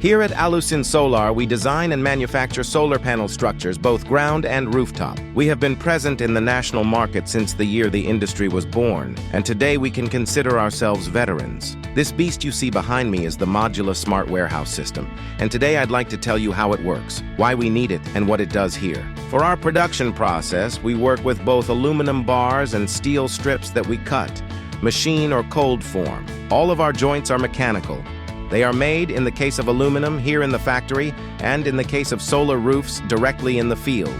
Here at Alusín Solar, we design and manufacture solar panel structures, both ground and rooftop. We have been present in the national market since the year the industry was born, and today we can consider ourselves veterans. This beast you see behind me is the Modula Smart Warehouse System, and today I'd like to tell you how it works, why we need it, and what it does here. For our production process, we work with both aluminum bars and steel strips that we cut, machine or cold form. All of our joints are mechanical. They are made, in the case of aluminum, here in the factory, and in the case of solar roofs, directly in the field.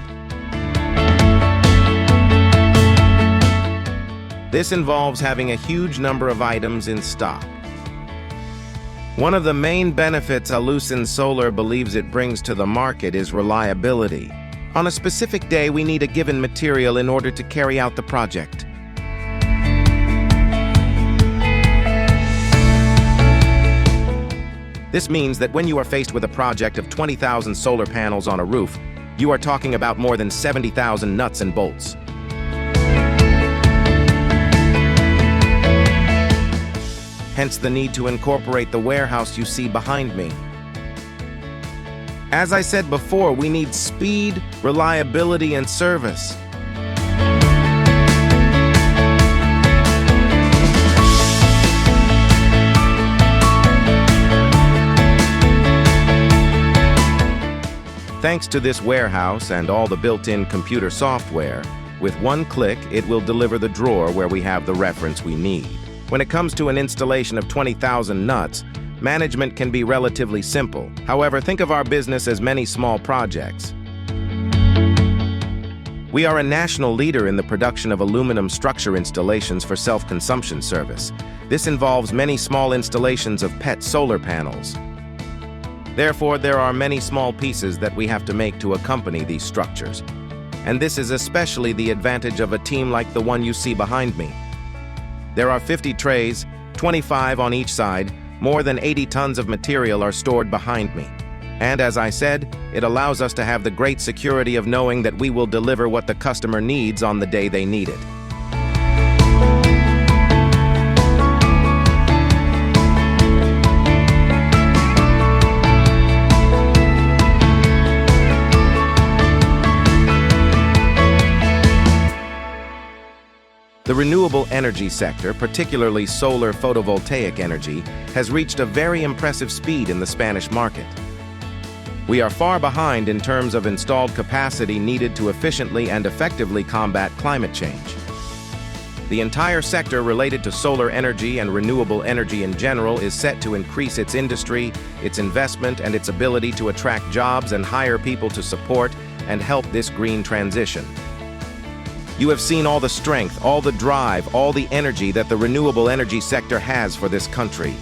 This involves having a huge number of items in stock. One of the main benefits Alusín Solar believes it brings to the market is reliability. On a specific day, we need a given material in order to carry out the project. This means that when you are faced with a project of 20,000 solar panels on a roof, you are talking about more than 70,000 nuts and bolts. Hence the need to incorporate the warehouse you see behind me. As I said before, we need speed, reliability, and service. Thanks to this warehouse and all the built-in computer software, with one click it will deliver the drawer where we have the reference we need. When it comes to an installation of 20,000 nuts, management can be relatively simple. However, think of our business as many small projects. We are a national leader in the production of aluminum structure installations for self-consumption service. This involves many small installations of PET solar panels. Therefore, there are many small pieces that we have to make to accompany these structures. And this is especially the advantage of a team like the one you see behind me. There are 50 trays, 25 on each side. More than 80 tons of material are stored behind me. And as I said, it allows us to have the great security of knowing that we will deliver what the customer needs on the day they need it. The renewable energy sector, particularly solar photovoltaic energy, has reached a very impressive speed in the Spanish market. We are far behind in terms of installed capacity needed to efficiently and effectively combat climate change. The entire sector related to solar energy and renewable energy in general is set to increase its industry, its investment, and its ability to attract jobs and hire people to support and help this green transition. You have seen all the strength, all the drive, all the energy that the renewable energy sector has for this country.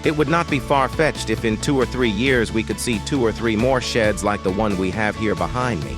It would not be far-fetched if in 2 or 3 years we could see 2 or 3 more sheds like the one we have here behind me.